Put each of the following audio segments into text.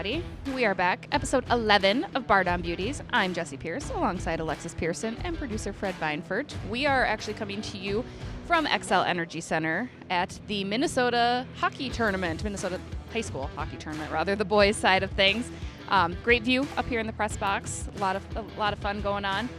everybody. We are back. Episode 11 of Bar Down Beauties. I'm Jessi Pierce, alongside Alexis Pearson and producer Fred Vineford. We are actually coming to you from XL Energy Center at the Minnesota Hockey Tournament, Minnesota High School Hockey Tournament, rather, the boys' side of things. Great view up here in the press box. A lot of fun going on.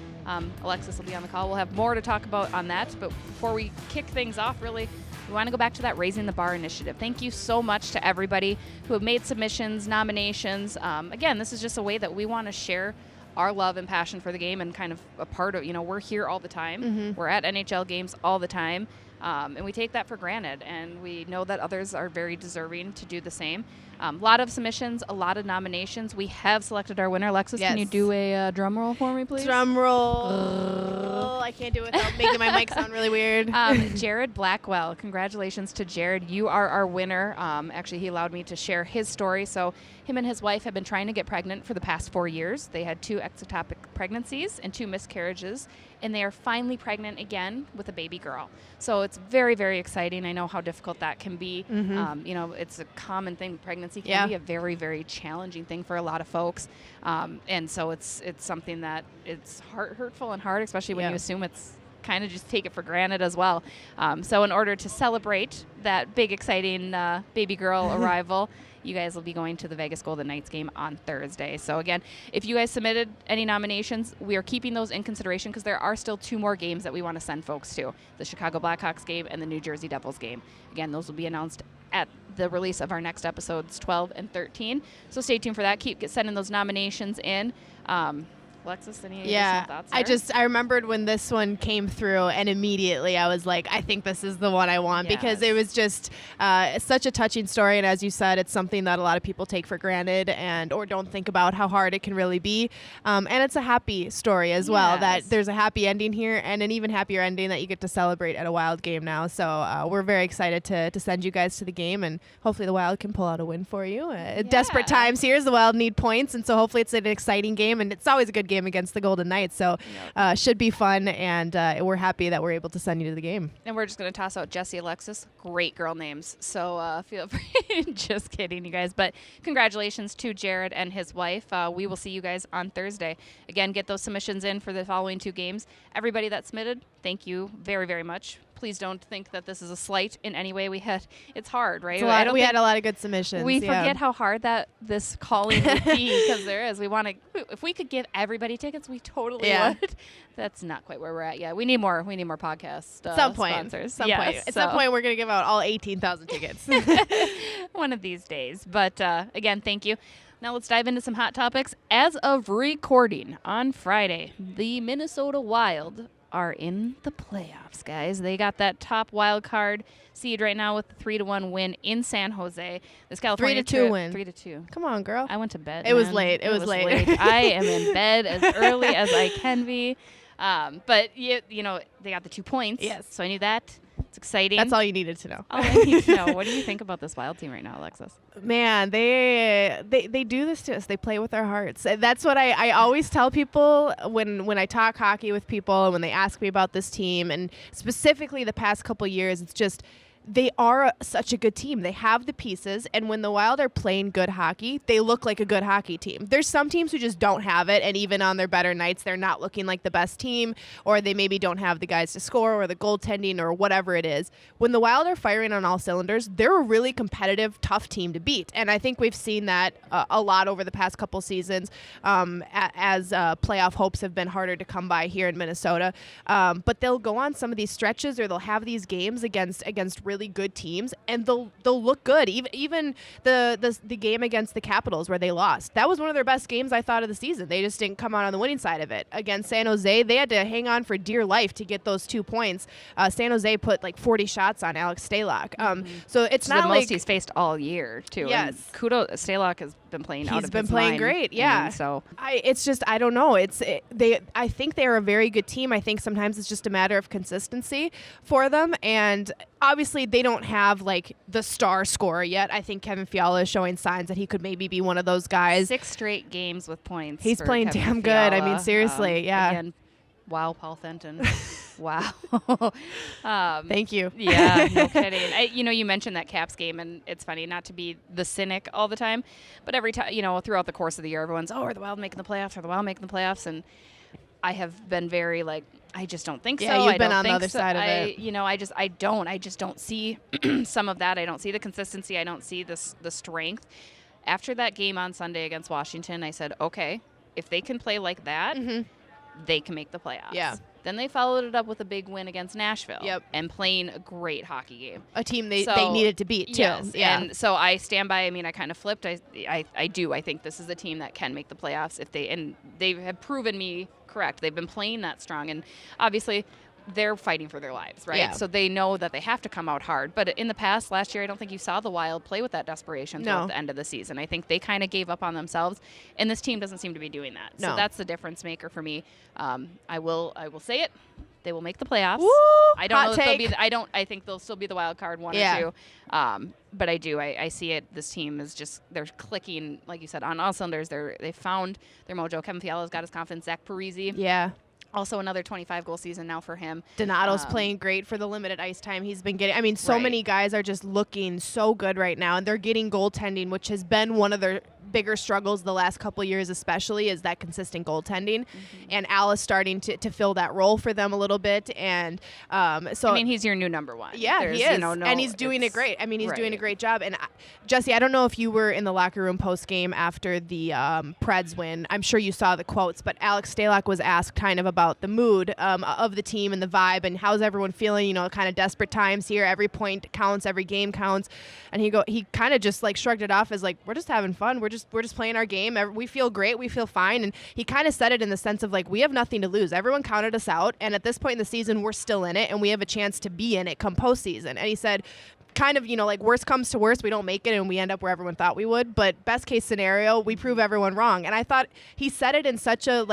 Alexis will be on the call. We'll have more to talk about on that. But before we kick things off, really, we want to go back to that Raising the Bar initiative. Thank you so much to everybody who have made submissions, nominations. Again, this is just a way that we want to share our love and passion for the game and kind of a part of, we're here all the time. Mm-hmm. We're at NHL games all the time. And we take that for granted, and we know that others are very deserving to do the same. A lot of submissions, a lot of nominations. We have selected our winner. Alexis, yes. Can you do a drum roll for me, please? Drum roll. I can't do it without making my mic sound really weird. Jared Blackwell. Congratulations to Jared. You are our winner. Actually, he allowed me to share his story. So him and his wife have been trying to get pregnant for the past 4 years. They had 2 ectopic pregnancies and 2 miscarriages, and they are finally pregnant again with a baby girl. So it's very, very exciting. I know how difficult that can be. Mm-hmm. It's a common thing. Pregnancy can be a very, very challenging thing for a lot of folks. And so it's something that it's hurtful and hard, especially when you assume it's kind of just take it for granted as well. So in order to celebrate that big, exciting baby girl arrival, you guys will be going to the Vegas Golden Knights game on Thursday. So again, if you guys submitted any nominations, we are keeping those in consideration because there are still 2 more games that we want to send folks to, the Chicago Blackhawks game and the New Jersey Devils game. Again, those will be announced at the release of our next episodes 12 and 13. So stay tuned for that. Keep sending those nominations in. Alexis, any thoughts there? I remembered when this one came through, and immediately I was like, I think this is the one I want, because it was just such a touching story, and as you said, it's something that a lot of people take for granted or don't think about how hard it can really be, and it's a happy story as well, that there's a happy ending here, and an even happier ending that you get to celebrate at a Wild game now. So we're very excited to send you guys to the game, and hopefully the Wild can pull out a win for you. Desperate times here, the Wild need points, and so hopefully it's an exciting game, and it's always a good game against the Golden Knights, so should be fun, and we're happy that we're able to send you to the game. And we're just going to toss out Jessi, Alexis, great girl names, so feel free. Just kidding, you guys, but congratulations to Jared and his wife. We will see you guys on Thursday. Again, get those submissions in for the following 2 games. Everybody that submitted, thank you very, very much. Please don't think that this is a slight in any way. It's hard, right? We had a lot of good submissions. We forget how hard that this calling would be, because there is. If we could give everybody tickets, we totally would. That's not quite where we're at yet. We need more podcast sponsors. At some point, we're going to give out all 18,000 tickets. One of these days. But again, thank you. Now let's dive into some hot topics. As of recording on Friday, the Minnesota Wild are in the playoffs, guys. They got that top wild card seed right now with the 3-1 win in San Jose. This California 3-2 win. 3-2. Come on, girl. I went to bed. It was late. It was late. I am in bed as early as I can be. But they got the 2 points. Yes. So I knew that. It's exciting. That's all you needed to know. All I need to know. What do you think about this Wild team right now, Alexis? Man, they do this to us. They play with our hearts. That's what I always tell people when I talk hockey with people and when they ask me about this team, and specifically the past couple years, it's just they are such a good team. They have the pieces, and when the Wild are playing good hockey, they look like a good hockey team. There's some teams who just don't have it, and even on their better nights, they're not looking like the best team, or they maybe don't have the guys to score or the goaltending or whatever it is. When the Wild are firing on all cylinders, they're a really competitive, tough team to beat, and I think we've seen that a lot over the past couple seasons as playoff hopes have been harder to come by here in Minnesota. But they'll go on some of these stretches, or they'll have these games against really good teams, and they'll look good. Even the game against the Capitals where they lost, that was one of their best games, I thought, of the season. They just didn't come out on the winning side of it. Against San Jose, they had to hang on for dear life to get those 2 points. San Jose put like 40 shots on Alex Stalock. So it's not the like most he's faced all year too. Yes, and kudos. Stalock has been playing out of his mind. He's been playing great. Yeah. So it's just, I don't know. I think they're a very good team. I think sometimes it's just a matter of consistency for them, and obviously they don't have like the star scorer yet. I think Kevin Fiala is showing signs that he could maybe be one of those guys. 6 straight games with points. He's playing Kevin damn Fiala. good. I mean, seriously, yeah. Again, wow, Paul Fenton. Wow. Thank you. Yeah, no kidding. You mentioned that Caps game, and it's funny not to be the cynic all the time, but every time, throughout the course of the year, everyone's, are the Wild making the playoffs? Are the Wild making the playoffs? And I have been very I just don't think so. Yeah, you've I been don't on the think other so. side of it. I just don't see some of that. I don't see the consistency. I don't see the strength. After that game on Sunday against Washington, I said, okay, if they can play like that, they can make the playoffs. Yeah. Then they followed it up with a big win against Nashville. Yep. And playing a great hocky game. A team they needed to beat, too. Yes. Yeah. And so I stand by. I kind of flipped. I do. I think this is a team that can make the playoffs and they have proven me correct. They've been playing that strong. And obviously, they're fighting for their lives, right? Yeah. So they know that they have to come out hard. But in the past, last year, I don't think you saw the Wild play with that desperation throughout the end of the season. I think they kind of gave up on themselves, and this team doesn't seem to be doing that. No. So that's the difference maker for me. I will say it. They will make the playoffs. Woo! I don't Hot know if they'll take. be. I think they'll still be the wild card one or two. But I do. I see it. This team is just they're clicking, like you said, on all cylinders. They found their mojo. Kevin Fiala's got his confidence. Zach Parise. Yeah. Also another 25-goal season now for him. Donato's playing great for the limited ice time he's been getting. So many guys are just looking so good right now, and they're getting goaltending, which has been one of their bigger struggles the last couple of years, especially, is that consistent goaltending. And Al is starting to fill that role for them a little bit. And he's your new number one. Yeah, he is. And he's doing it great. He's doing a great job. And Jessi, I don't know if you were in the locker room post-game after the Preds win. I'm sure you saw the quotes, but Alex Stalock was asked kind of about the mood of the team and the vibe and how's everyone feeling, kind of desperate times here. Every point counts, every game counts. And he kind of just shrugged it off as we're just having fun. We're just playing our game. We feel great. We feel fine. And he kind of said it in the sense of we have nothing to lose. Everyone counted us out. And at this point in the season, we're still in it and we have a chance to be in it come postseason. And he said, kind of, worst comes to worst, we don't make it and we end up where everyone thought we would. But best case scenario, we prove everyone wrong. And I thought he said it in such a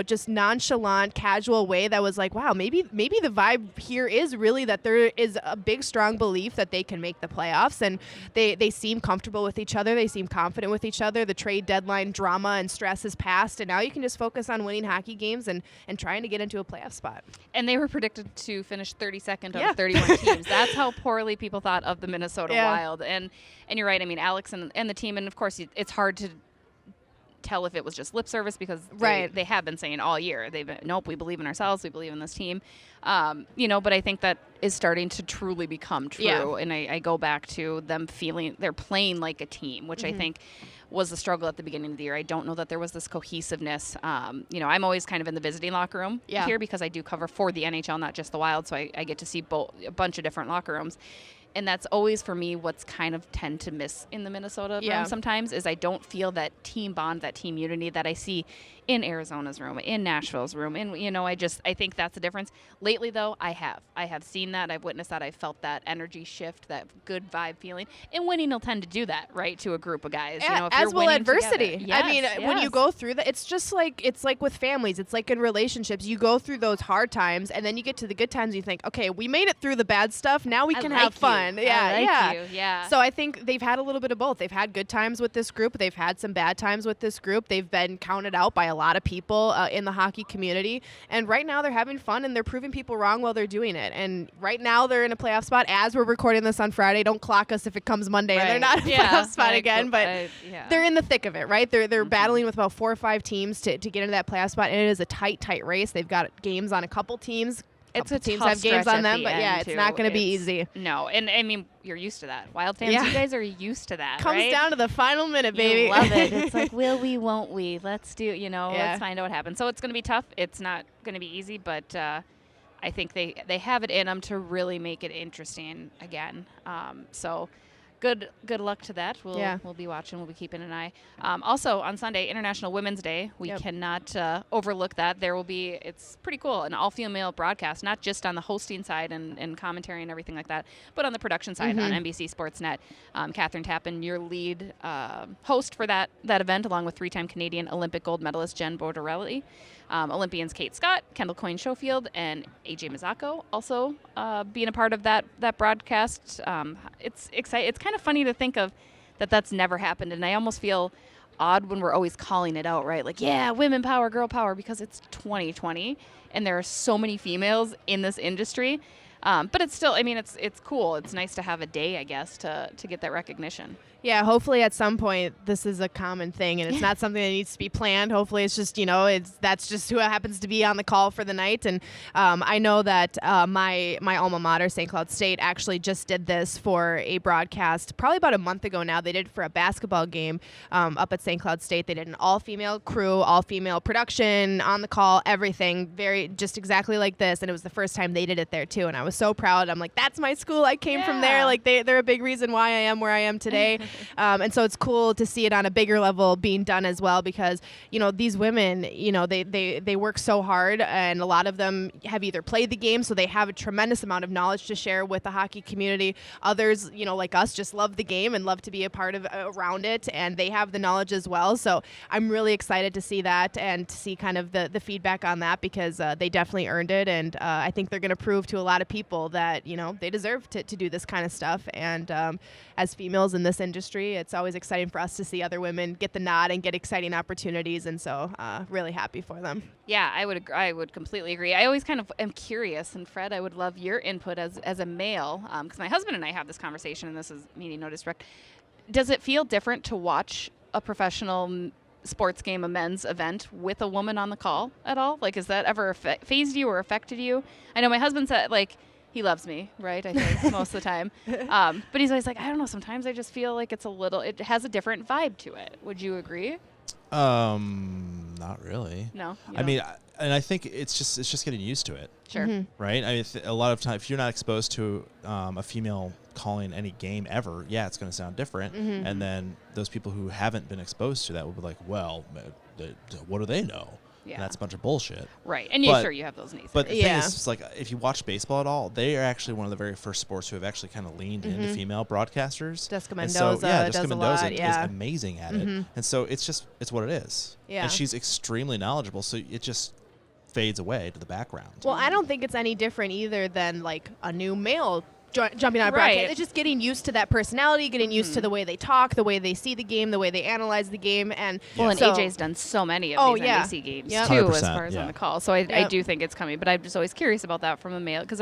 just nonchalant, casual way that was wow, maybe the vibe here is really that there is a big, strong belief that they can make the playoffs. And they seem comfortable with each other. They seem confident with each other. The trade deadline drama and stress has passed. And now you can just focus on winning hockey games and trying to get into a playoff spot. And they were predicted to finish 32nd out of 31 teams. That's how poorly people thought of the Minnesota Wild. And you're right. Alex and the team, and of course it's hard to tell if it was just lip service because they have been saying all year, they've been, nope, we believe in ourselves, we believe in this team. But I think that is starting to truly become true. Yeah. And I go back to them feeling they're playing like a team, which I think was the struggle at the beginning of the year. I don't know that there was this cohesiveness. I'm always kind of in the visiting locker room here because I do cover for the NHL, not just the Wild. So I get to see a bunch of different locker rooms. And that's always, for me, what's kind of tend to miss in the Minnesota room sometimes is I don't feel that team bond, that team unity that I see in Arizona's room, in Nashville's room. And, I think that's the difference. Lately, though, I have seen that. I've witnessed that. I've felt that energy shift, that good vibe feeling. And winning will tend to do that, right, to a group of guys. If as well adversity. Yes, when you go through that, it's just it's like with families. It's like in relationships. You go through those hard times, and then you get to the good times, and you think, okay, we made it through the bad stuff. Now we can have fun. Yeah. So I think they've had a little bit of both. They've had good times with this group. They've had some bad times with this group. They've been counted out by a lot of people in the hockey community. And right now they're having fun and they're proving people wrong while they're doing it. And right now they're in a playoff spot as we're recording this on Friday. Don't clock us if it comes Monday and they're not in a playoff spot again. But they're in the thick of it, right? They're battling with about 4 or 5 teams to get into that playoff spot. And it is a tight race. They've got games on a couple teams. It's a teams tough have games on them, but it's not going to be easy. No, and you're used to that. Wild fans, you guys are used to that. Comes down to the final minute, baby. You love it. It's will we, won't we? Let's do, let's find out what happens. So it's going to be tough. It's not going to be easy, but I think they have it in them to really make it interesting again. So good luck to that. We'll be watching. We'll be keeping an eye. Also on Sunday, International Women's Day. We cannot overlook that. It's pretty cool, an all-female broadcast, not just on the hosting side and commentary and everything like that, but on the production side on NBC Sportsnet. Catherine Tappan, your lead host for that event, along with 3-time Canadian Olympic gold medalist Jen Bordarelli. Olympians Kate Scott, Kendall Coyne-Schofield, and AJ Mazzacco also being a part of that broadcast. It's exciting. It's kind of funny to think of that's never happened, and I almost feel odd when we're always calling it out, right? Like, yeah, women power, girl power, because it's 2020 and there are so many females in this industry. But it's still, I mean, it's cool. It's nice to have a day, I guess, to get that recognition. Yeah, hopefully at some point this is a common thing and it's not something that needs to be planned. Hopefully it's just, that's just who happens to be on the call for the night. And I know that my alma mater, St. Cloud State, actually just did this for a broadcast probably about a month ago now. They did it for a basketball game up at St. Cloud State. They did an all-female crew, all-female production, on the call, everything, just exactly like this. And it was the first time they did it there too. And I was so proud. I'm like, that's my school. I came from there. Like they're a big reason why I am where I am today. And so it's cool to see it on a bigger level being done as well because, these women, they work so hard and a lot of them have either played the game, so they have a tremendous amount of knowledge to share with the hockey community. Others, like us, just love the game and love to be a part of around it, and they have the knowledge as well. So I'm really excited to see that and to see kind of the feedback on that because they definitely earned it. And I think they're going to prove to a lot of people that, they deserve to do this kind of stuff. And as females in this industry, it's always exciting for us to see other women get the nod and get exciting opportunities, and so really happy for them. Yeah, I would completely agree. I always kind of am curious, and Fred, I would love your input as a male, because my husband and I have this conversation, and this is meaning no disrespect. Does it feel different to watch a professional sports game, a men's event, with a woman on the call at all? Like, has that ever phased you or affected you? I know my husband said, like, he loves me, right? I think most of the time. But he's always like, I don't know, sometimes I just feel like it has a different vibe to it. Would you agree? Not really. No. I mean, I think it's just getting used to it. Sure. Mm-hmm. Right? I mean, a lot of times, if you're not exposed to a female calling any game ever, yeah, it's going to sound different. Mm-hmm. And then those people who haven't been exposed to that will be like, well, what do they know? Yeah. And that's a bunch of bullshit. Right. And you have those needs. But the thing is, it's like, if you watch baseball at all, they are actually one of the very first sports who have actually kind of leaned into female broadcasters. Jessica And Mendoza Jessica does a Mendoza lot, is amazing at it. And so it's what it is. Yeah. And she's extremely knowledgeable, so it just fades away to the background. Well, I don't think it's any different either than like a new male jumping on a Right. broadcast. It's just getting used to that personality, getting used to the way they talk, the way they see the game, the way they analyze the game. And Well, and so, AJ's done so many of these NBC games Yep. too, as 100%, far as on yeah. the call. So I do think it's coming, but I'm just always curious about that from a male because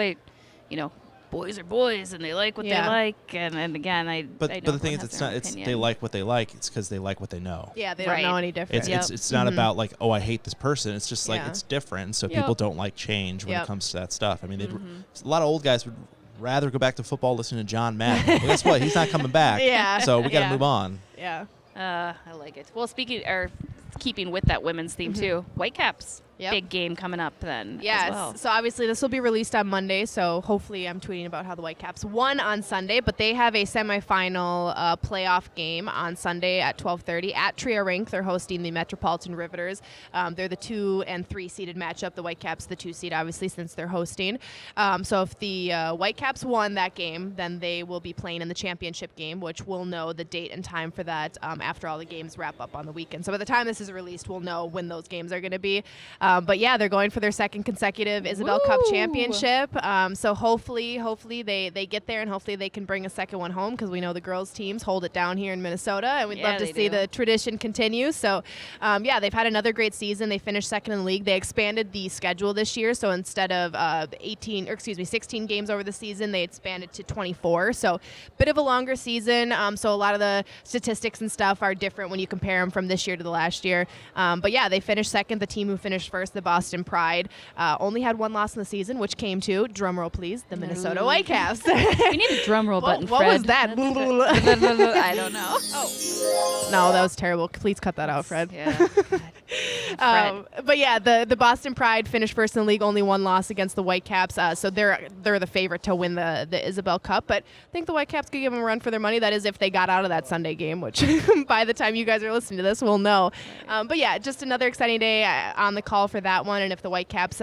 boys are boys and they like what they like, and again, But the thing is, they like what they like. It's because they like what they know. Yeah, they don't know any different. It's not about like, oh, I hate this person. It's just like Yeah. it's different. So people don't like change when Yep. it comes to that stuff. I mean, a lot of old guys would rather go back to football listening to John Madden. Well, guess what? He's not coming back. Yeah. So we got to Yeah. move on. Yeah. I like it. Well, keeping with that women's theme too, Whitecaps. Yep. Big game coming up then. Yes. As well. So obviously this will be released on Monday. So hopefully I'm tweeting about how the Whitecaps won on Sunday, but they have a semifinal playoff game on Sunday at 12:30 at Trio Rink. They're hosting the Metropolitan Riveters. They're the 2 and 3 seeded matchup. The Whitecaps, the 2 seed, obviously, since they're hosting. So if the Whitecaps won that game, then they will be playing in the championship game, which we'll know the date and time for that after all the games wrap up on the weekend. So by the time this is released, we'll know when those games are going to be. But yeah, they're going for their second consecutive Isabel Cup championship. So hopefully they get there and hopefully they can bring a second one home because we know the girls teams hold it down here in Minnesota and we'd love to see the tradition continue. So they've had another great season. They finished second in the league. They expanded the schedule this year. So instead of 16 games over the season, they expanded to 24. So bit of a longer season. So a lot of the statistics and stuff are different when you compare them from this year to the last year. But yeah, they finished second. The team who finished first, the Boston Pride, only had one loss in the season, which came to, drumroll please, the Minnesota Whitecaps. We need a drum roll button, What Fred. was that? I don't know. No, that was terrible. Please cut that out, Fred. Yeah. But yeah, the Boston Pride finished first in the league, only one loss against the Whitecaps. So they're the favorite to win the Isabel Cup. But I think the Whitecaps could give them a run for their money. That is if they got out of that Sunday game, which by the time you guys are listening to this, we'll know. But yeah, just another exciting day on the call for that one. And if the Whitecaps,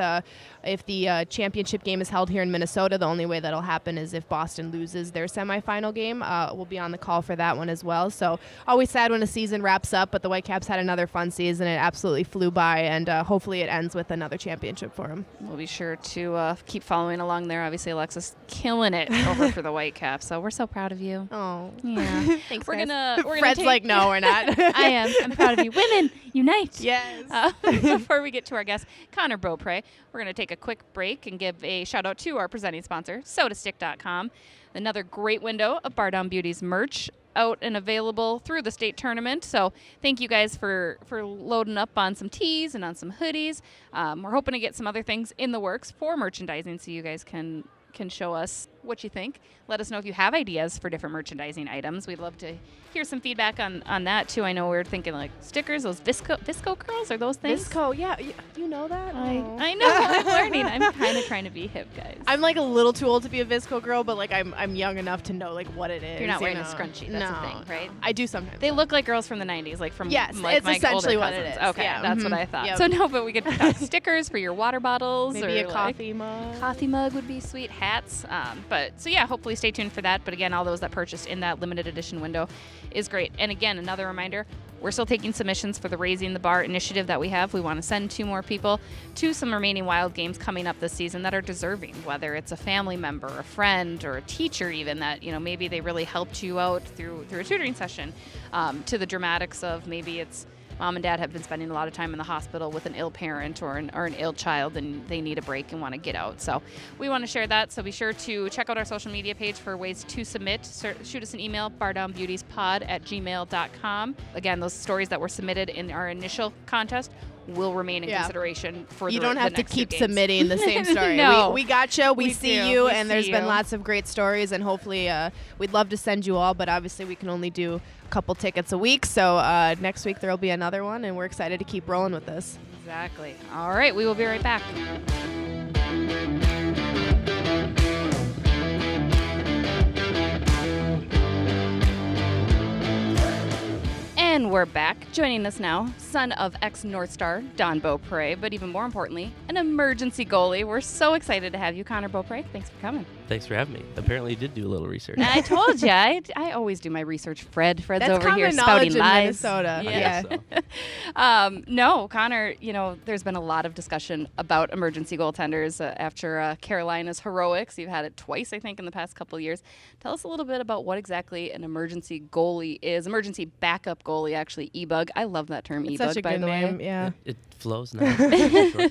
if the championship game is held here in Minnesota, the only way that'll happen is if Boston loses their semifinal game. We'll be on the call for that one as well. So always sad when a season wraps up, but the Whitecaps had another fun season and absolutely flew flew by, and hopefully it ends with another championship for him. We'll be sure to keep following along there. Obviously, Alexis killing it over for the Whitecaps, so we're so proud of you. Oh, yeah. Thanks. We're guys. gonna Fred's take like, no, we're not. I am. I'm proud of you. Women unite. Yes. Before we get to our guest, Connor Beaupre, we're going to take a quick break and give a shout out to our presenting sponsor, SodaStick.com. Another great window of Bar Down Beauty's merch out and available through the state tournament. So thank you guys for loading up on some tees and on some hoodies. We're hoping to get some other things in the works for merchandising, so you guys can show us what you think. Let us know if you have ideas for different merchandising items. We'd love to hear some feedback on that too. I know we were thinking like stickers, those Visco curls, are those things? Visco, yeah. You know that? I know. I'm learning. I'm kind of trying to be hip, guys. I'm like a little too old to be a Visco girl, but like I'm young enough to know like what it is. You're not wearing know? a scrunchie. That's the thing, right? I do sometimes. They look like girls from the 90s, like from yes, like it's my essentially older what it cousins. is. Okay, yeah. that's what I thought. Yep. So no, but we could stickers for your water bottles, maybe or a coffee mug. Coffee mug would be sweet. Hats. But so yeah, hopefully stay tuned for that. But again, all those that purchased in that limited edition window is great. And again, another reminder, we're still taking submissions for the Raising the Bar initiative that we have. We want to send 2 more people to some remaining Wild games coming up this season that are deserving, whether it's a family member, a friend, or a teacher even that, maybe they really helped you out through a tutoring session, to the dramatics of maybe it's mom and dad have been spending a lot of time in the hospital with an ill parent or an ill child, and they need a break and want to get out. So we want to share that. So be sure to check out our social media page for ways to submit. Shoot us an email, bardownbeautiespod@gmail.com. Again, those stories that were submitted in our initial contest will remain in consideration for you the don't have the to next keep 2 games. submitting the same story. No. we got you. We see do. you, We and see there's been you. lots of great stories, and hopefully we'd love to send you all, but obviously we can only do a couple tickets a week. So next week there will be another one, and we're excited to keep rolling with this. Exactly. All right, we will be right back. And we're back. Joining us now, son of ex-North Star, Don Beaupre, but even more importantly, an emergency goalie. We're so excited to have you, Connor Beaupre. Thanks for coming. Thanks for having me. Apparently you did do a little research. I told you. I always do my research. Fred's That's over here common knowledge spouting in lies. Minnesota. Yeah. So. No, Connor, there's been a lot of discussion about emergency goaltenders after Carolina's heroics. You've had it twice, I think, in the past couple of years. Tell us a little bit about what exactly an emergency goalie is. Emergency backup goalie, actually, EBUG. I love that term, It's EBUG, such a by good the name. way. Yeah. It flows nice.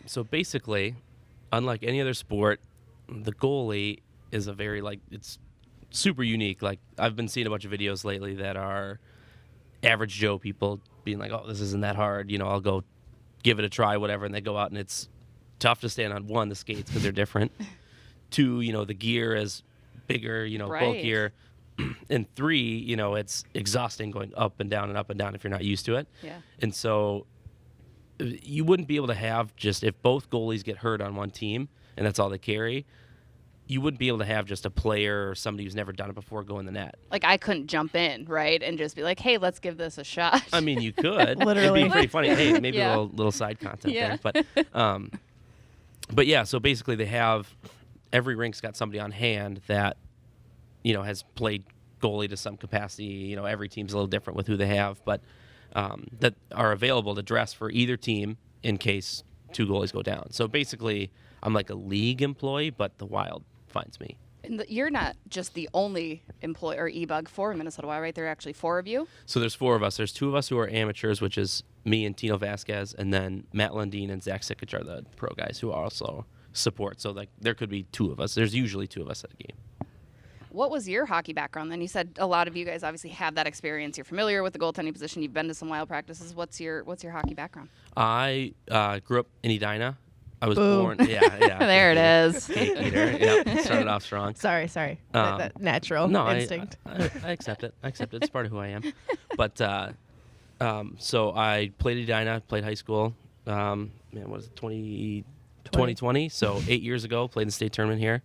So basically, unlike any other sport, the goalie is a very, it's super unique. Like, I've been seeing a bunch of videos lately that are average Joe people being like, oh, this isn't that hard. I'll go give it a try, whatever. And they go out and it's tough to stand on, 1, the skates because they're different. 2, the gear is bigger, Right. bulkier. And 3, it's exhausting going up and down if you're not used to it. Yeah. And so you wouldn't be able to have just, if both goalies get hurt on one team and that's all they carry, you wouldn't be able to have just a player or somebody who's never done it before go in the net. Like, I couldn't jump in, right, and just be like, hey, let's give this a shot. I mean, you could. Literally. It'd be pretty funny. Hey, maybe Yeah. a little side content Yeah. there. But yeah, so basically they have, every rink's got somebody on hand that, has played goalie to some capacity. Every team's a little different with who they have, but that are available to dress for either team in case 2 goalies go down. So basically, I'm like a league employee, but the Wild finds me. And you're not just the only employee or EBUG for Minnesota Wild, right? There are actually 4 of you. So there's 4 of us. There's 2 of us who are amateurs, which is me and Tino Vasquez, and then Matt Lundin and Zach Sikic are the pro guys who also support. So there could be 2 of us. There's usually 2 of us at a game. What was your hockey background then? You said a lot of you guys obviously have that experience. You're familiar with the goaltending position. You've been to some Wild practices. What's your hockey background? I grew up in Edina. I was Boom. born. Yeah. There it is. Cake eater. Yep. Started off strong. Sorry. That natural No, instinct. I accept it. It's part of who I am. But so I played Edina, played high school. What is it, 2020? So 8 years ago, played in the state tournament here.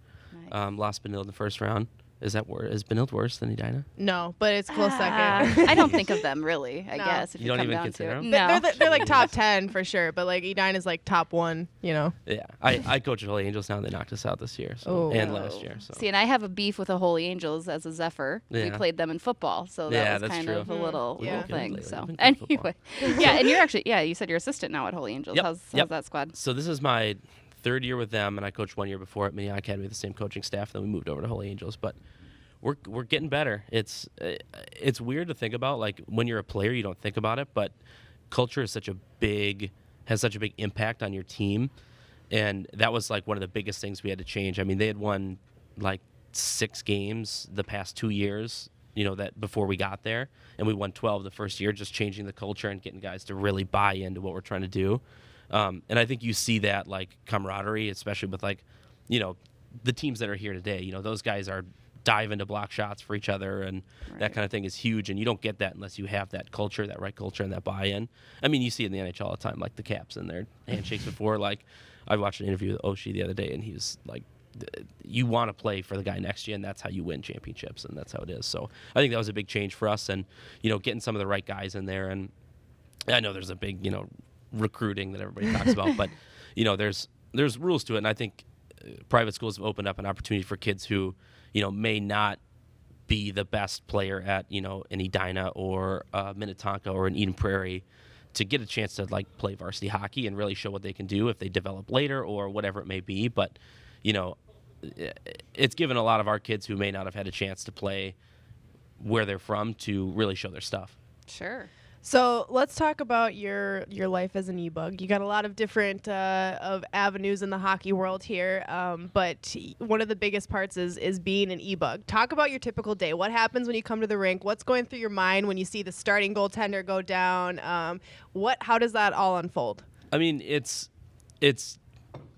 Nice. Lost Benil in the first round. Is Benilde worse than Edina? No, but it's close second. I don't think of them really. I No. guess if You you don't come even down consider to it. them? No. They're like top 10 for sure, but like Edina's like top 1, you know. Yeah, I coach at Holy Angels now, and they knocked us out this year and last year. So. See, and I have a beef with the Holy Angels as a Zephyr. We Yeah. played them in football, so that Yeah, was that's kind true. of a little Yeah. thing. We've So been good football. anyway, yeah, and you're actually you said you're assistant now at Holy Angels. Yep. How's Yep. that squad? So this is my 3rd year with them, and I coached 1 year before at Minnehaha Academy with the same coaching staff. Then we moved over to Holy Angels, but we're getting better. It's weird to think about. Like when you're a player, you don't think about it, but culture is has such a big impact on your team, and that was like one of the biggest things we had to change. I mean, they had won like 6 games the past 2 years, that before we got there, and we won 12 the first year, just changing the culture and getting guys to really buy into what we're trying to do. And I think you see that like camaraderie, especially with like, the teams that are here today. Those guys are diving to block shots for each other, and that kind of thing is huge. And you don't get that unless you have that culture, that right culture, and that buy-in. I mean, you see it in the NHL all the time, like the Caps and their handshakes before. Like I watched an interview with Oshie the other day, and he was like, you want to play for the guy next to you, and that's how you win championships, and that's how it is. So I think that was a big change for us, and getting some of the right guys in there. And I know there's a big recruiting that everybody talks about, but there's rules to it, and I think private schools have opened up an opportunity for kids who may not be the best player at an Edina or Minnetonka or an Eden Prairie to get a chance to like play varsity hockey and really show what they can do if they develop later or whatever it may be. But it's given a lot of our kids who may not have had a chance to play where they're from to really show their stuff. Sure. So let's talk about your life as an EBUG. You got a lot of different of avenues in the hockey world here, but one of the biggest parts is being an EBUG. Talk about your typical day. What happens when you come to the rink? What's going through your mind when you see the starting goaltender go down? How does that all unfold? I mean, it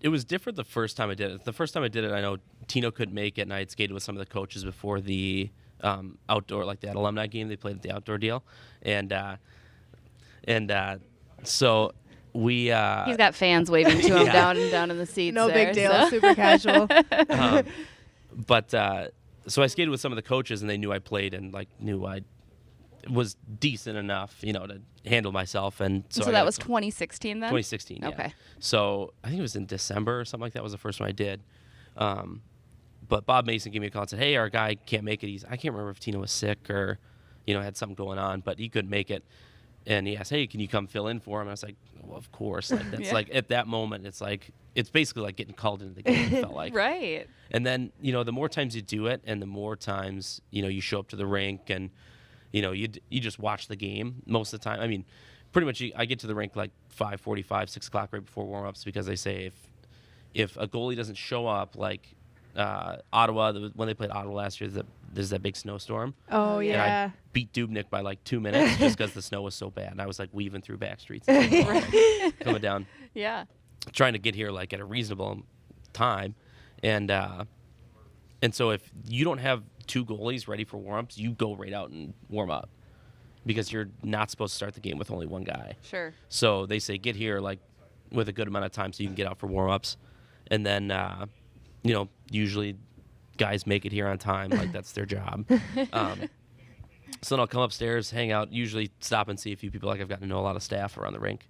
was different the first time I did it. The first time I did it, I know Tino couldn't make it, and I had skated with some of the coaches before the outdoor, like that alumni game they played at the outdoor deal, so we He's got fans waving to him down in the seats. No there, big deal, so. super casual. But so I skated with some of the coaches, and they knew I played and like knew I was decent enough, to handle myself. And so that was 2016 then? 2016, yeah. Okay. So I think it was in December or something like that was the first one I did. But Bob Mason gave me a call and said, hey, our guy can't make it. I can't remember if Tino was sick or, had something going on, but he couldn't make it. And he asked, hey, can you come fill in for him? And I was like, well, of course. Like, that's like, at that moment, it's basically like getting called into the game, it felt like. Right. And then, the more times you do it and the more times, you show up to the rink and, you just watch the game most of the time. I mean, pretty much I get to the rink like 5:45, 6 o'clock right before warm-ups because they say if a goalie doesn't show up, like Ottawa, when they played Ottawa last year, there's that big snowstorm. Oh, And yeah. I beat Dubnik by like 2 minutes just because the snow was so bad. And I was like weaving through back streets, coming down, Yeah. trying to get here like at a reasonable time. And so if you don't have 2 goalies ready for warm-ups, you go right out and warm up because you're not supposed to start the game with only one guy. Sure. So they say get here like with a good amount of time so you can get out for warm-ups. And then, usually guys make it here on time. Like that's their job. So then I'll come upstairs, hang out, usually stop and see a few people. Like I've gotten to know a lot of staff around the rink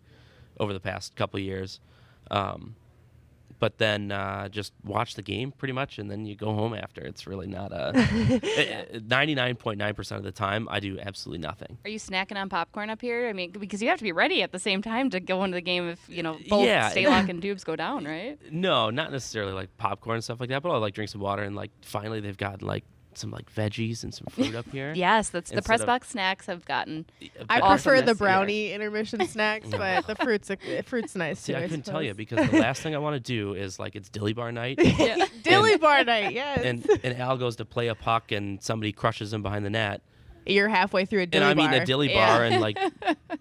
over the past couple of years. But then just watch the game pretty much, and then you go home after. It's really not 99.9% of the time, I do absolutely nothing. Are you snacking on popcorn up here? I mean, because you have to be ready at the same time to go into the game if, both Stalock and Dubes go down, right? No, not necessarily like popcorn and stuff like that, but I'll like drink some water, and like finally they've got like some like veggies and some fruit up here. Yes, that's the Instead press of- box snacks have gotten. I Awesome prefer the this year. brownie intermission snacks, but the fruit's nice See, too. I couldn't tell you because the last thing I want to do is like it's dilly bar night. Yeah. Dilly bar night, yes. and Al goes to play a puck and somebody crushes him behind the net. You're halfway through a dilly And bar. I'm eating a dilly bar and like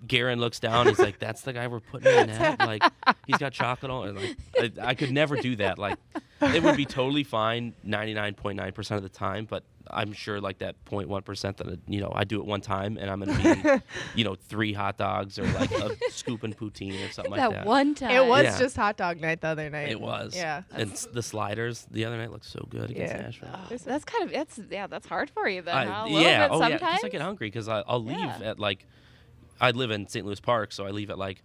Garen looks down. He's like, that's the guy we're putting in the net. Like he's got chocolate on. And like I could never do that. Like it would be totally fine 99.9% of the time, but I'm sure like that 0.1% that I do it one time and I'm gonna be 3 hot dogs or like a scoop and poutine or something like that. That one time. It was Yeah. just hot dog night the other night. It was. Yeah. And the sliders the other night looked so good against Yeah. Nashville. That's kind of that's hard for you then, huh? A little yeah, bit sometimes. because I get hungry because I'll leave at like, I live in St. Louis Park, so I leave at like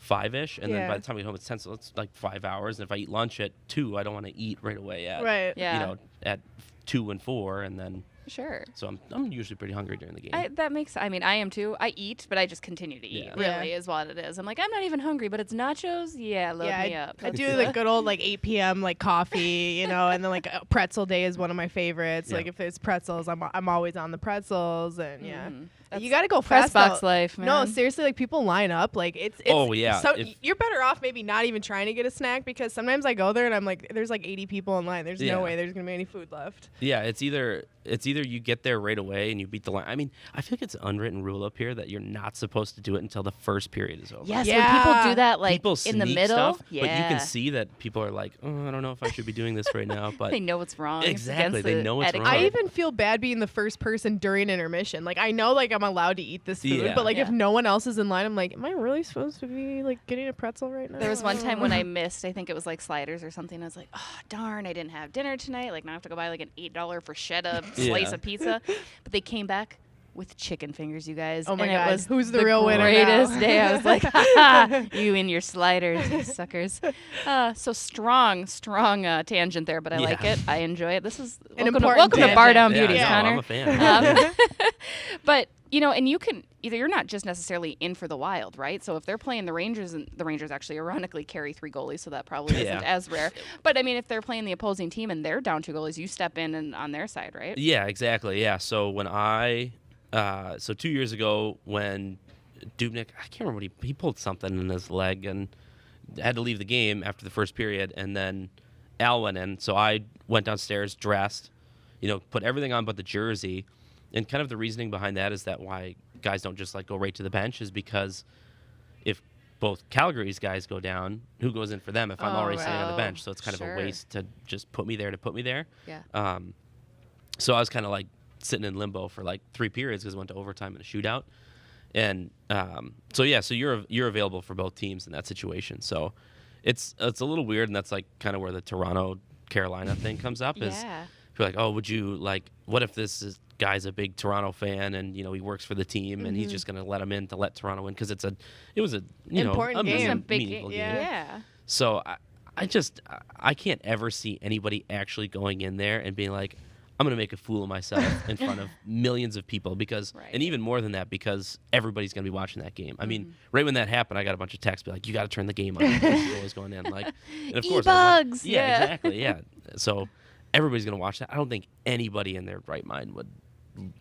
5-ish, and then by the time I get home it's 10, so it's like 5 hours. And if I eat lunch at 2, I don't want to eat right away at Right. Yeah. at 2 and 4, and then Sure. so I'm usually pretty hungry during the game. I am too. I eat, but I just continue to eat. Yeah. Really, is what it is. I'm like, I'm not even hungry, but it's nachos. Yeah, load me up. I do the good old like 8 p.m. like coffee, and then like pretzel day is one of my favorites. Yeah. Like if it's pretzels, I'm always on the pretzels, and That's you got to go press fast. box though. life, man. No, seriously, like people line up. Like it's Oh, yeah. So If- you're better off maybe not even trying to get a snack, because sometimes I go there and I'm like, there's like 80 people in line. There's Yeah. no way there's gonna be any food left. Yeah, it's either you get there right away and you beat the line. I mean, I feel like it's an unwritten rule up here that you're not supposed to do it until the first period is over. Yes, Yeah. when people do that, like People in the sneak middle, stuff, but you can see that people are like, oh, I don't know if I should be doing this right now. But they know it's wrong. It's Exactly, against they the know it's etiquette. wrong. I even feel bad being the first person during intermission. Like I know like I'm allowed to eat this food, Yeah. but like if Yeah. no one else is in line, I'm like, am I really supposed to be like getting a pretzel right now? There was one time when I missed, I think it was like sliders or something. I was like, oh, darn, I didn't have dinner tonight. Like, now I have to go buy like an $8 bruschetta slice Yeah. of pizza. But they came back with chicken fingers, you guys. Oh my and God. It was Who's the real winner greatest now? day. I was like, ha ha, you and your sliders, you suckers. So strong tangent there, but I like Yeah. it. I enjoy it. This is An welcome important to Bar Down tangent. Beauties, no, Connor. I'm a fan. But and you can either, you're not just necessarily in for the Wild, right? So if they're playing the Rangers, and the Rangers actually ironically carry 3 goalies, so that probably Yeah. isn't as rare. But I mean, if they're playing the opposing team and they're down 2 goalies, you step in and on their side, right? Yeah, exactly. Yeah. So when so 2 years ago when Dubnyk, I can't remember what he pulled something in his leg and had to leave the game after the first period, and then Al went in. So I went downstairs, dressed, put everything on but the jersey. And kind of the reasoning behind that is that why guys don't just like go right to the bench is because if both Calgary's guys go down, who goes in for them if I'm already sitting on the bench? So it's kind of a waste to just put me there. Yeah. So I was kind of like sitting in limbo for like 3 periods because I went to overtime and a shootout. And so you're available for both teams in that situation. So it's a little weird, and that's like kind of where the Toronto Carolina thing comes up. Is Yeah. you're like, oh, would you like? What if guy's a big Toronto fan and he works for the team and he's just gonna let him in to let Toronto win because it was a Important game. It's a big meaningful game. game. Yeah. So I can't ever see anybody actually going in there and being like, I'm going to make a fool of myself in front of millions of people because, Right. and even more than that, because everybody's going to be watching that game. I mean, right when that happened, I got a bunch of texts be like, you got to turn the game on. The goal is going in. Like, and of course, I was like, EBUGs. yeah, Yeah. exactly. Yeah. So everybody's going to watch that. I don't think anybody in their right mind would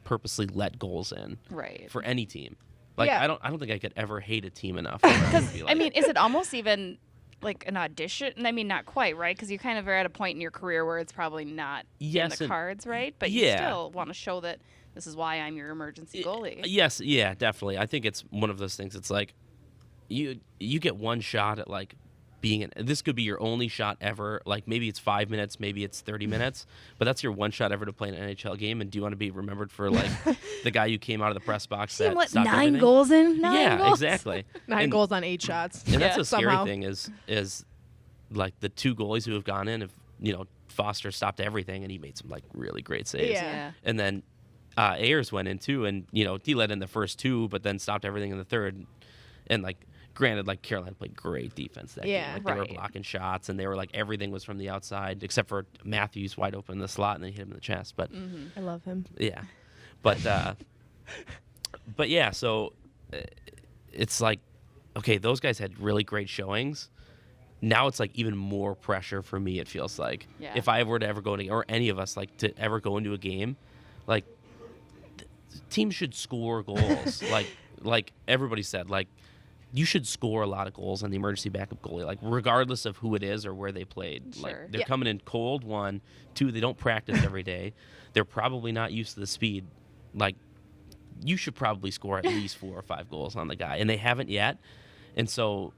purposely let goals in Right. for any team. Like, Yeah. I don't think I could ever hate a team enough. Because I mean, is it almost even like an audition? I mean, not quite, right? Because you kind of are at a point in your career where it's probably not Yes, in the and- cards, right? But Yeah. you still want to show that this is why I'm your emergency goalie. Yes, yeah, definitely. I think it's one of those things. It's like you get one shot at like being this could be your only shot ever. Like maybe it's 5 minutes, maybe it's 30 minutes, but that's your one shot ever to play an NHL game. And do you want to be remembered for like the guy who came out of the press box See him that let stopped 9 everything? goals in? 9 Yeah, goals? exactly. 9 and, goals on 8 shots. And that's Yeah. a scary Somehow. thing is like the 2 goalies who have gone in. If Foster stopped everything and he made some like really great saves. Yeah. And then Ayers went in too, and he led in the first 2, but then stopped everything in the third. And like, granted, like Carolina played great defense that Yeah, game. Like they were right. blocking shots, and they were like everything was from the outside except for Matthews wide open in the slot, and then he hit him in the chest. But I love him. yeah, but yeah, so it's like, okay, those guys had really great showings. Now it's like even more pressure for me. It feels like Yeah. if I were to ever go into, or any of us like to ever go into a game, like teams should score goals. like everybody said, like you should score a lot of goals on the emergency backup goalie, like regardless of who it is or where they played. Sure. Like they're Yeah. coming in cold. 1, 2, they don't practice every day. They're probably not used to the speed. Like you should probably score at least 4 or 5 goals on the guy, and they haven't yet. And so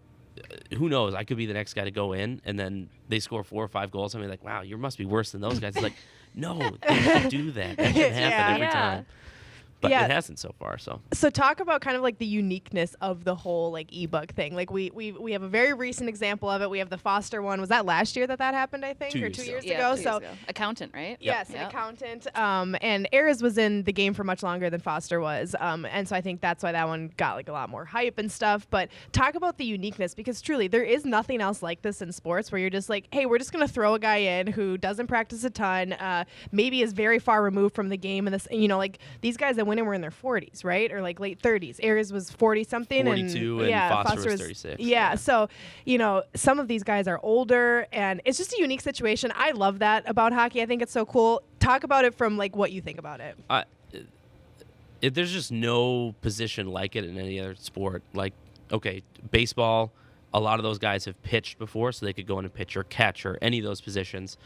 who knows? I could be the next guy to go in, and then they score 4 or 5 goals. I'm like, wow, you must be worse than those guys. It's like, no, they should do that. That should happen every time. But it hasn't so far. So talk about kind of like the uniqueness of the whole like EBUG thing. Like we have a very recent example of it. We have the Foster one. Was that last year that happened? I think 2 or years 2 ago. years Yeah, ago. 2 So years ago. Accountant, right? yes, an accountant. And Ayers was in the game for much longer than Foster was. And so I think that's why that one got like a lot more hype and stuff. But talk about the uniqueness, because truly there is nothing else like this in sports where you're just like, hey, we're just gonna throw a guy in who doesn't practice a ton, maybe is very far removed from the game, and this, like these guys that went in were in their 40s. Right, or like late 30s. Ayers was 40 something, 42, and Foster was 36. Yeah, so some of these guys are older, and it's just a unique situation. I love that about hockey. I think it's so cool. Talk about it from like what you think about it. There's just no position like it in any other sport. Like, okay, baseball, a lot of those guys have pitched before, so they could go in and pitch or catch or any of those positions.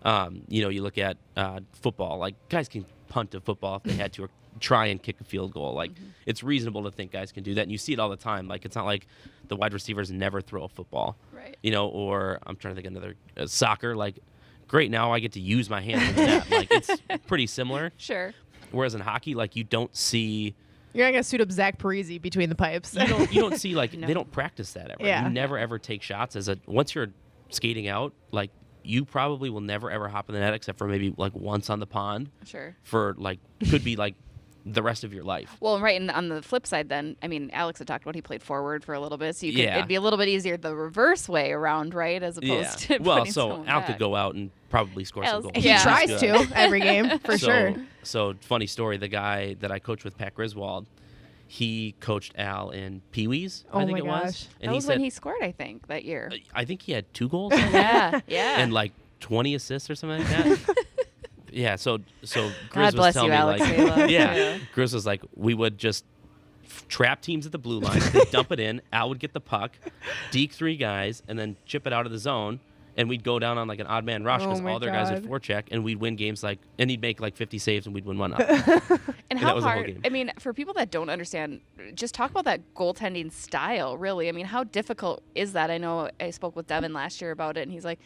You look at football, like guys can punt a football if they had to, or try and kick a field goal. Like, it's reasonable to think guys can do that, and you see it all the time. Like, it's not like the wide receivers never throw a football, right? Or I'm trying to think of another soccer. Like, great, now I get to use my hands in the net. Like, it's pretty similar. Sure. Whereas in hockey, like, you don't see. You're not gonna suit up Zach Parisi between the pipes. You don't see like No. They don't practice that ever. Yeah. You never ever take shots once you're skating out. Like, you probably will never ever hop in the net except for maybe like once on the pond. Sure. For like could be like the rest of your life. Well, right, and on the flip side then, I mean, Alex had talked about he played forward for a little bit, so it'd be a little bit easier the reverse way around, right, as opposed to putting someone Al back. could go out and probably score some goals. He tries to every game for sure. So funny story, the guy that I coached with, Pat Griswold, he coached Al in Pee Wee's, I think it was. And that was said, when he scored, I think, that year. I think he had 2 goals. Yeah. And like 20 assists or something like that. Yeah, so Grizz God was bless telling you, me Alex like, Vela. yeah, Grizz was like, we would just trap teams at the blue line, they'd dump it in, Al would get the puck, deke 3 guys, and then chip it out of the zone, and we'd go down on like an odd man rush because all their guys would forecheck, and we'd win games and he'd make like 50 saves, and we'd win 1-0. And how hard? I mean, for people that don't understand, just talk about that goaltending style. Really, I mean, how difficult is that? I know I spoke with Devin last year about it, and he's like,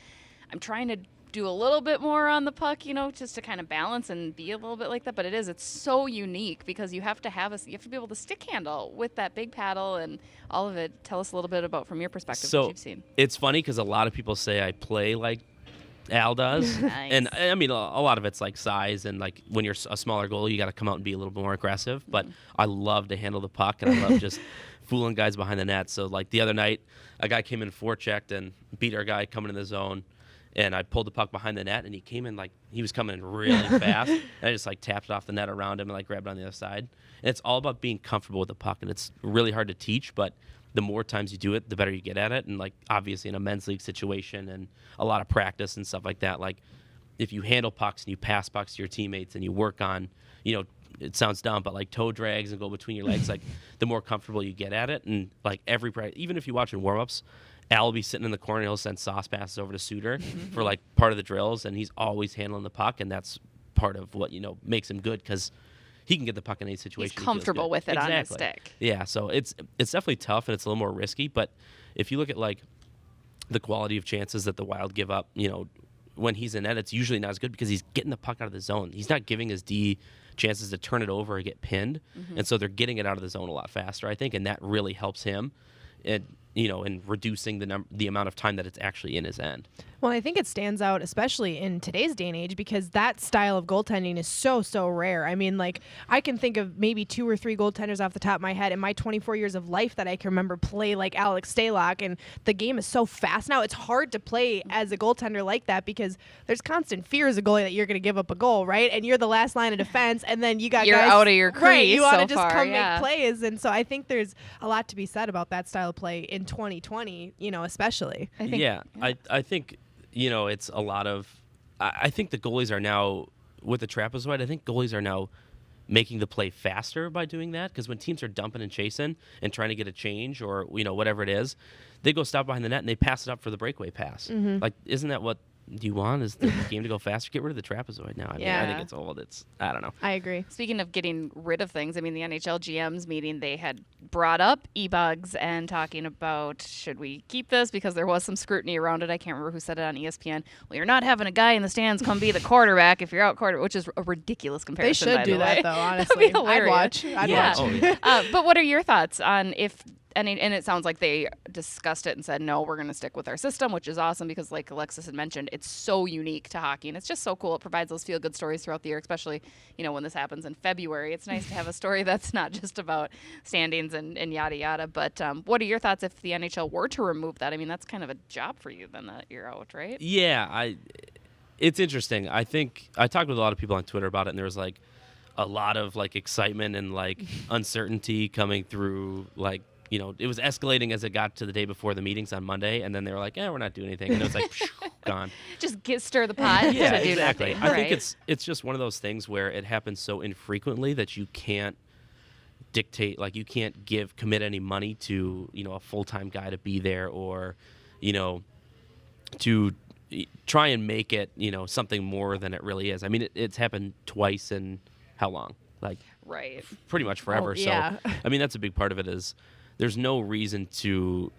I'm trying to do a little bit more on the puck, just to kind of balance and be a little bit like that. But it's so unique because you have to be able to stick handle with that big paddle and all of it. Tell us a little bit about from your perspective what you've seen. It's funny because a lot of people say I play like Al does. Nice. And I mean, a lot of it's like size, and like when you're a smaller goalie, you got to come out and be a little bit more aggressive. But I love to handle the puck, and I love just fooling guys behind the net. So like the other night, a guy came in forechecked and beat our guy coming in the zone. And I pulled the puck behind the net, and he came in he was coming in really fast. And I just like tapped it off the net around him and like grabbed it on the other side. And it's all about being comfortable with the puck, and it's really hard to teach, but the more times you do it, the better you get at it. And like obviously in a men's league situation and a lot of practice and stuff like that, like if you handle pucks and you pass pucks to your teammates and you work on, it sounds dumb, but like toe drags and go between your legs, like the more comfortable you get at it. And like every practice, even if you watch in warm-ups, Al will be sitting in the corner. He'll send sauce passes over to Suter for like part of the drills, and he's always handling the puck, and that's part of what makes him good because he can get the puck in any situation. He's comfortable with it on his stick. Yeah, so it's definitely tough, and it's a little more risky. But if you look at like the quality of chances that the Wild give up, when he's in net, it's usually not as good because he's getting the puck out of the zone. He's not giving his D chances to turn it over or get pinned, and so they're getting it out of the zone a lot faster, I think, and that really helps him. And reducing the amount of time that it's actually in his end. Well, I think it stands out, especially in today's day and age, because that style of goaltending is so, so rare. I mean, like, I can think of maybe 2 or 3 goaltenders off the top of my head in my 24 years of life that I can remember play like Alex Stalock, and the game is so fast now. It's hard to play as a goaltender like that because there's constant fear as a goalie that you're going to give up a goal, right? And you're the last line of defense, and then you're guys out of your crease. Right, you want to so just far, come yeah. make plays, and so I think there's a lot to be said about that style of play in 2020, especially. I think, I think it's a lot of. I think the goalies are now with the trapezoid. I think goalies are now making the play faster by doing that because when teams are dumping and chasing and trying to get a change or whatever it is, they go stop behind the net and they pass it up for the breakaway pass. Like, isn't that what do you want? Is the game to go faster? Get rid of the trapezoid now. I mean, I think Yeah. it's old. I don't know. I agree. Speaking of getting rid of things, I mean, the NHL GM's meeting, they had brought up EBUGs and talking about, should we keep this? Because there was some scrutiny around it. I can't remember who said it on ESPN. Well, you're not having a guy in the stands come be the quarterback if you're out quarterback, which is a ridiculous They comparison, should by do the that way. though. That'd Honestly, be hilarious. I'd Yeah. watch. Oh, yeah. But what are your thoughts on if, and it sounds like they discussed it and said, no, we're going to stick with our system, which is awesome because, like Alexis had mentioned, it's so unique to hockey and it's just so cool. It provides those feel-good stories throughout the year, especially, when this happens in February. It's nice to have a story that's not just about standings and yada yada. But what are your thoughts if the NHL were to remove that? I mean, that's kind of a job for you then that you're out, right? Yeah, it's interesting. I think I talked with a lot of people on Twitter about it, and there was like a lot of like excitement and like uncertainty coming through. Like, it was escalating as it got to the day before the meetings on Monday, and then they were like, we're not doing anything, and it was like gone. Just stir the pot Yeah, to do exactly. nothing, I right? think it's just one of those things where it happens so infrequently that you can't dictate, like you can't commit any money to a full-time guy to be there, or to try and make it something more than it really is. I mean, it's happened twice in how long? Like Right. pretty much forever. Oh, yeah. So I mean, that's a big part of it. Is there's no reason to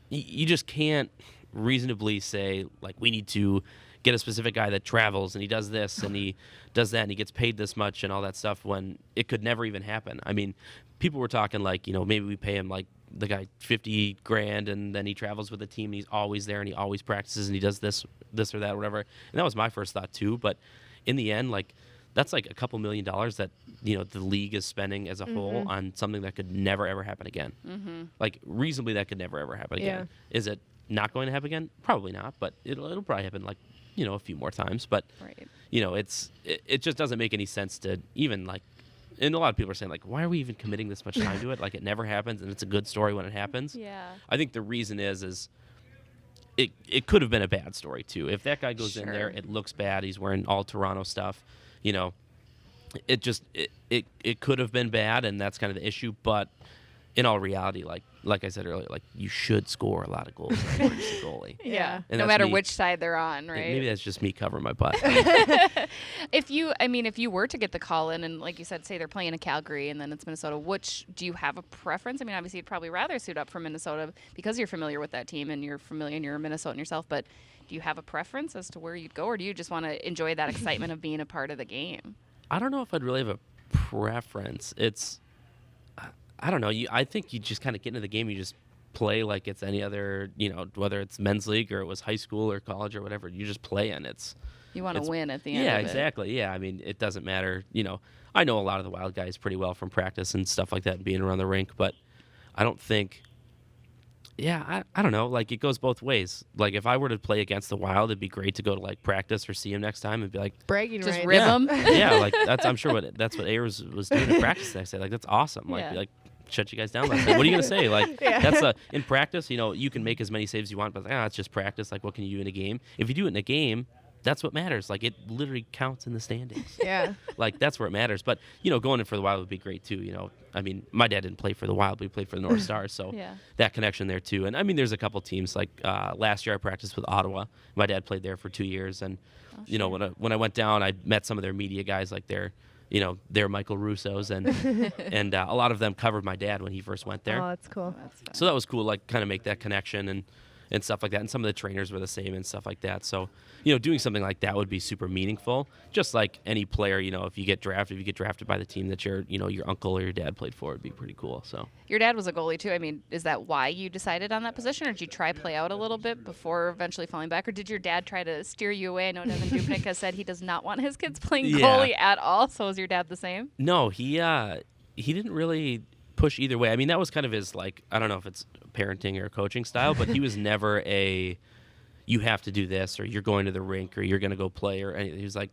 you just can't reasonably say like we need to get a specific guy that travels and he does this and he does that and he gets paid this much and all that stuff when it could never even happen. I mean, people were talking like, maybe we pay him like the guy $50,000 and then he travels with the team and he's always there and he always practices and he does this or that or whatever. And that was my first thought too. But in the end, like that's like a couple $1 million that the league is spending as a whole on something that could never ever happen again. Like reasonably, that could never ever happen again. Is it not going to happen again? Probably not, but it'll probably happen like a few more times. But Right. it just doesn't make any sense to even like. And a lot of people are saying like, why are we even committing this much time to it? Like it never happens, and it's a good story when it happens. Yeah. I think the reason is it could have been a bad story too. If that guy goes in there, Sure. it looks bad. He's wearing all Toronto stuff. It just it could have been bad, and that's kind of the issue. But in all reality, like I said earlier, like you should score a lot of goals as an emergency goalie. Yeah. And No that's matter me. which side they're on, right? Maybe that's just me covering my butt. If you were to get the call in and like you said, say they're playing in Calgary and then it's Minnesota, do you have a preference? I mean, obviously you'd probably rather suit up for Minnesota because you're familiar with that team and you're a Minnesotan yourself, but do you have a preference as to where you'd go, or do you just want to enjoy that excitement of being a part of the game? I don't know if I'd really have a preference. I don't know. I think you just kind of get into the game. You just play like it's any other, whether it's men's league or it was high school or college or whatever. You just play, and You want to win at the end yeah, of it. exactly. Yeah, I mean, it doesn't matter. I know a lot of the Wild guys pretty well from practice and stuff like that and being around the rink, but I don't think. Yeah, I don't know. Like, it goes both ways. Like, if I were to play against the Wild, it'd be great to go to, like, practice or see him next time and be like, Bragging Just rights. rib yeah. 'em. Yeah, like, I'm sure that's what Ayers was doing in practice the next day. Like, that's awesome. Like, Yeah. be like, shut you guys down last night. What are you going to say? Like, Yeah. that's in practice, you can make as many saves as you want, but it's just practice. Like, what can you do in a game? If you do it in a game, that's what matters. Like, it literally counts in the standings. Yeah. Like, that's where it matters. But, going in for the Wild would be great, too. I mean, my dad didn't play for the Wild, but he played for the North Stars. So Yeah. that connection there, too. And, I mean, there's a couple teams. Like, last year I practiced with Ottawa. My dad played there for 2 years. And, when I went down, I met some of their media guys, like they're Michael Russo's. And a lot of them covered my dad when he first went there. Oh, that's cool. That's fun. So that was cool, like kind of make that connection and stuff like that. And some of the trainers were the same and stuff like that. So, doing something like that would be super meaningful. Just like any player, if you get drafted by the team that your uncle or your dad played for, it'd be pretty cool. So Your dad was a goalie too. I mean, is that why you decided on that position, or did you try play out a little bit before eventually falling back, or did your dad try to steer you away? I know Devin Dubnyk has said he does not want his kids playing Yeah. goalie at all. So is your dad the same? no, he didn't really push either way. I mean, that was kind of his, like, I don't know if it's parenting or coaching style, but he was never you have to do this, or you're going to the rink, or you're going to go play, or anything. He was like,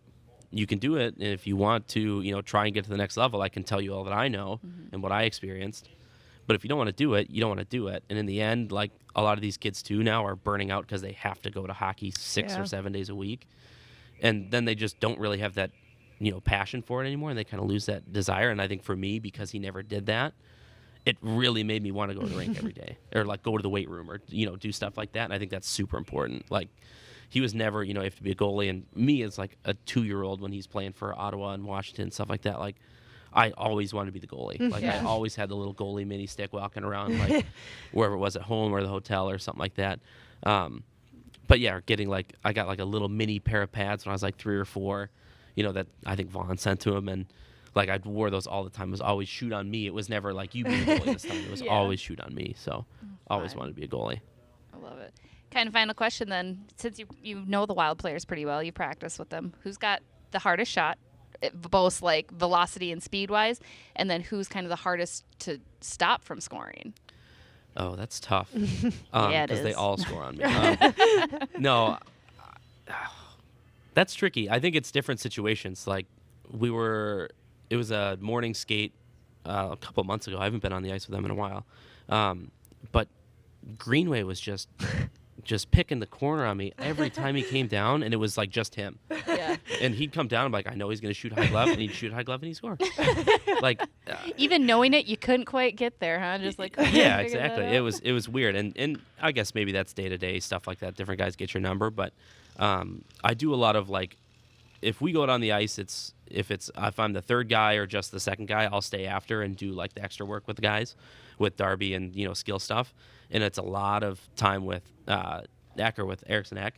you can do it, and if you want to, try and get to the next level, I can tell you all that I know and what I experienced. But if you don't want to do it, you don't want to do it. And in the end, like, a lot of these kids too now are burning out because they have to go to hockey 6 Yeah. or 7 days a week, and then they just don't really have that passion for it anymore, and they kind of lose that desire. And I think for me, because he never did that, it really made me want to go to the rink every day, or like go to the weight room, or do stuff like that. And I think that's super important. Like, he was never, you have to be a goalie. And me as like a 2-year-old when he's playing for Ottawa and Washington and stuff like that, like I always wanted to be the goalie. Like I always had the little goalie mini stick walking around, like wherever it was, at home or the hotel or something like that. But yeah, I got like a little mini pair of pads when I was like 3 or 4, that I think Vaughn sent to him, and like I wore those all the time. It was always shoot on me. It was never like you be a goalie this time. It was always shoot on me. So always wanted to be a goalie. I love it. Kind of final question then, since you know the Wild players pretty well, you practice with them. Who's got the hardest shot, both like velocity and speed wise, and then who's kind of the hardest to stop from scoring? Oh, that's tough. Yeah, it because they is. all score on me. No, that's tricky. I think it's different situations. Like it was a morning skate a couple months ago. I haven't been on the ice with them in a while. But Greenway was just picking the corner on me every time he came down, and it was like just him. Yeah. And he'd come down, I'm like, I know he's going to shoot high glove, and he'd shoot high glove, and he'd score. Like, Even knowing it, you couldn't quite get there, huh? Just like yeah, exactly. It was weird, and I guess maybe that's day-to-day stuff like that. Different guys get your number, but I do a lot of like, if we go out on the ice, if I'm the third guy or just the second guy, I'll stay after and do like the extra work with the guys, with Darby and skill stuff, and it's a lot of time with Ecker, with Eriksson Ek,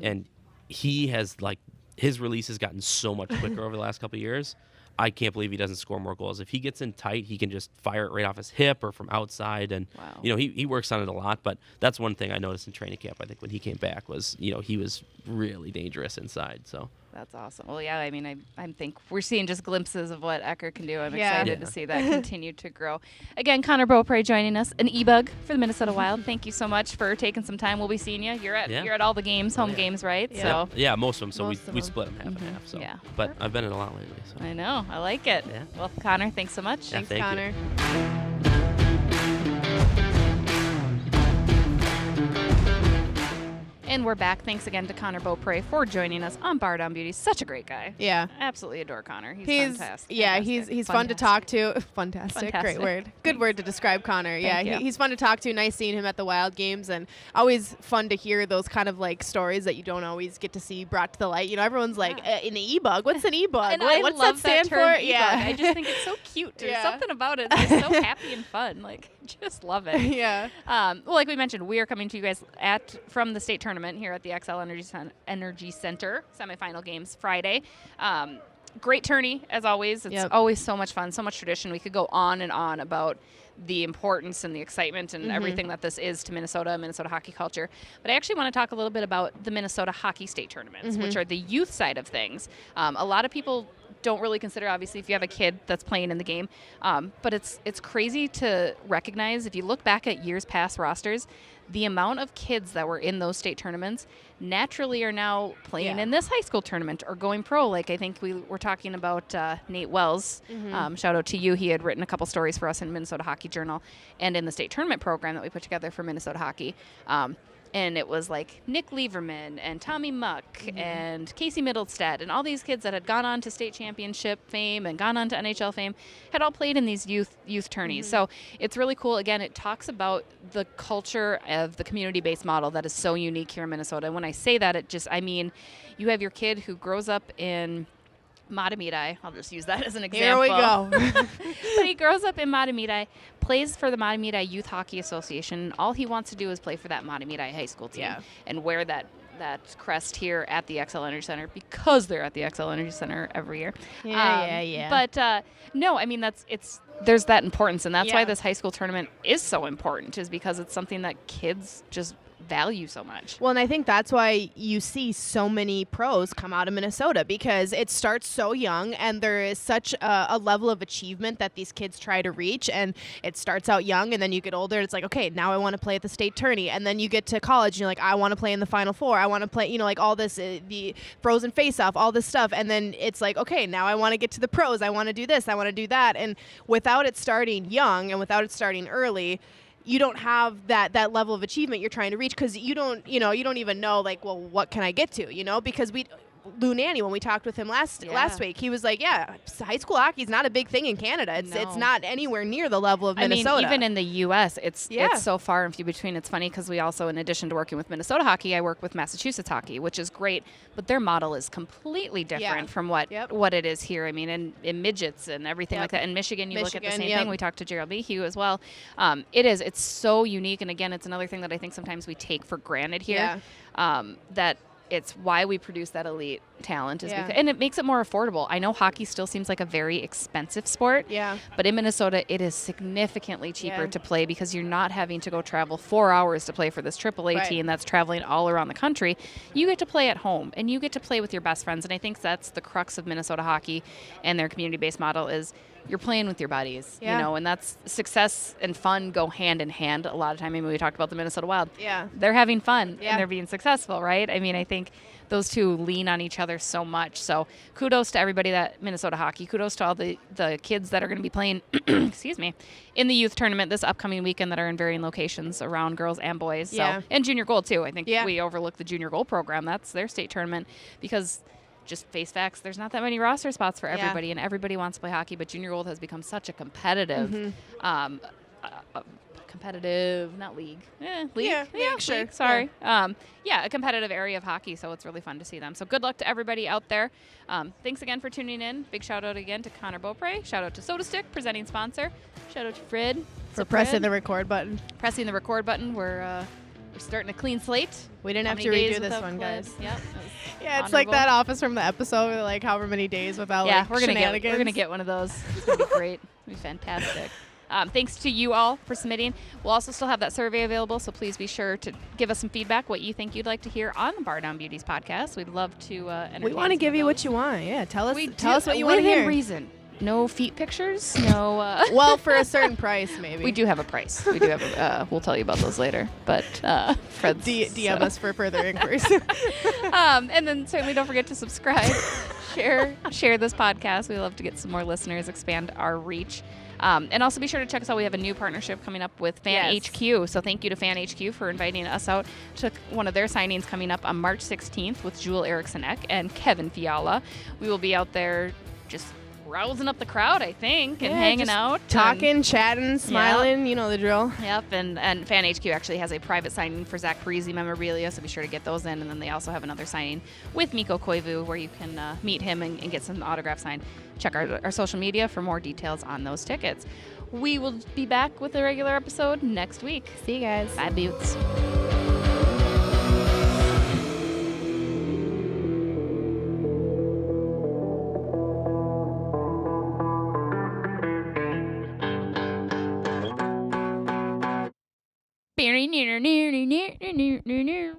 and he has like his release has gotten so much quicker over the last couple of years. I can't believe he doesn't score more goals. If he gets in tight, he can just fire it right off his hip or from outside. And, he works on it a lot. But that's one thing I noticed in training camp, I think, when he came back was, he was really dangerous inside. So That's awesome. Well, yeah, I mean, I think we're seeing just glimpses of what Ecker can do. I'm excited to see that continue to grow. Again, Connor Beaupre joining us, an EBUG for the Minnesota Wild. Thank you so much for taking some time. We'll be seeing you. You're at all the games, home games, right? Yeah. So yeah, most of them. So we split them half and half. So. Yeah. But I've been in a lot lately. So. I know. I like it. Yeah. Well, Connor, thanks so much. Yeah, Thanks, thank Connor. you. And we're back. Thanks again to Connor Beaupre for joining us on Bar Down Beauty. Such a great guy. Yeah. Absolutely adore Connor. He's fantastic. Yeah, Fantastic. he's fun to talk to. Fantastic. Great word. Good word to describe Connor. Thank Yeah, you. he's fun to talk to. Nice seeing him at the Wild games, and always fun to hear those kind of like stories that you don't always get to see brought to the light. Everyone's like, an EBUG. What's an EBUG? And I What's love that stand term for? EBUG. Yeah. I just think it's so cute. There's Yeah. something about it that's so happy and fun. Like, just love it. Yeah. Well, like we mentioned, we are coming to you guys from the state tournament here at the XL Energy Center. Semifinal games Friday. Great tourney, as always. It's always so much fun, so much tradition. We could go on and on about the importance and the excitement and everything that this is to Minnesota hockey culture. But I actually want to talk a little bit about the Minnesota Hockey State Tournaments, which are the youth side of things. A lot of people don't really consider, obviously, if you have a kid that's playing in the game. But it's crazy to recognize, if you look back at years past rosters, the amount of kids that were in those state tournaments naturally are now playing in this high school tournament or going pro. Like I think we were talking about Nate Wells. Shout out to you. He had written a couple stories for us in Minnesota Hockey Journal and in the state tournament program that we put together for Minnesota Hockey. And it was like Nick Lieberman and Tommy Muck and Casey Middlestead and all these kids that had gone on to state championship fame and gone on to NHL fame had all played in these youth tourneys. So it's really cool. Again, it talks about the culture of the community-based model that is so unique here in Minnesota. And when I say that, I mean, you have your kid who grows up in Matamidi. I'll just use that as an example. Here we go. But he grows up in Matamidi, plays for the Matamidi Youth Hockey Association. All he wants to do is play for that Matamidi high school team and wear that crest here at the XL Energy Center because they're at the XL Energy Center every year. Yeah. But no, I mean there's that importance, and that's why this high school tournament is so important, is because it's something that kids just value so much. Well, and I think that's why you see so many pros come out of Minnesota, because it starts so young and there is such a level of achievement that these kids try to reach, and it starts out young and then you get older and it's like, okay, now I want to play at the state tourney, and then you get to college and you're like, I want to play in the Final Four, I want to play, like all this, the frozen face-off, all this stuff, and then it's like, okay, now I want to get to the pros, I want to do this, I want to do that, and without it starting young and without it starting early, you don't have that level of achievement you're trying to reach, because you don't even know, like, well, what can I get to, because Lou Nanny, when we talked with him last week, he was like, yeah, high school hockey is not a big thing in Canada. It's not anywhere near the level of Minnesota. I mean, even in the U.S., it's so far and few between. It's funny because we also, in addition to working with Minnesota hockey, I work with Massachusetts hockey, which is great, but their model is completely different from what it is here. I mean, in midgets and everything like that. In Michigan, you look at the same thing. We talked to Gerald Mayhew as well. It's so unique, and again, it's another thing that I think sometimes we take for granted here. That it's why we produce that elite talent, is because, and it makes it more affordable. I know hockey still seems like a very expensive sport, but in Minnesota, it is significantly cheaper to play because you're not having to go travel 4 hours to play for this AAA team that's traveling all around the country. You get to play at home, and you get to play with your best friends, and I think that's the crux of Minnesota hockey and their community-based model is you're playing with your buddies, you know, and that's success and fun go hand in hand a lot of time. I mean, we talked about the Minnesota Wild. They're having fun and they're being successful, right? I mean, I think those two lean on each other so much. So kudos to everybody that Minnesota hockey. Kudos to all the kids that are going to be playing, excuse me, in the youth tournament this upcoming weekend that are in varying locations around girls and boys. So and junior goal too. I think we overlook the junior goal program. That's their state tournament because just face facts, there's not that many roster spots for everybody, and everybody wants to play hockey, but junior gold has become such a competitive, not league. League? Sure. League, sorry. A competitive area of hockey, so it's really fun to see them. So good luck to everybody out there. Thanks again for tuning in. Big shout out again to Connor Beaupre. Shout out to Soda Stick, presenting sponsor. Shout out to Fred. For pressing the record button. Pressing the record button. We're starting a clean slate. We didn't have to redo this one, guys. Yep. It's like that Office from the episode, like however many days without we're shenanigans. gonna get one of those. It's gonna be great. It'll be fantastic. Thanks to you all for submitting. We'll also still have that survey available, so please be sure to give us some feedback, what you think you'd like to hear on the Bar Down Beauties podcast. We'd love to entertain. We want to give you what you want. Yeah, tell us what you want to hear. Within reason. No feet pictures. No. Well, for a certain price, maybe. We do have a price. We do have. We'll tell you about those later. But Fred's DM us for further inquiries. And then certainly don't forget to subscribe, share this podcast. We love to get some more listeners, expand our reach. And also be sure to check us out. We have a new partnership coming up with Fan HQ. So thank you to Fan HQ for inviting us out to one of their signings coming up on March 16th with Jewel Erickson-Eck and Kevin Fiala. We will be out there just rousing up the crowd, I think, and hanging out. Talking, chatting, smiling, you know the drill. Yep, and Fan HQ actually has a private signing for Zach Parisi memorabilia, so be sure to get those in. And then they also have another signing with Mikko Koivu where you can meet him and get some autograph signed. Check our social media for more details on those tickets. We will be back with a regular episode next week. See you guys. Bye, Buttes. Near.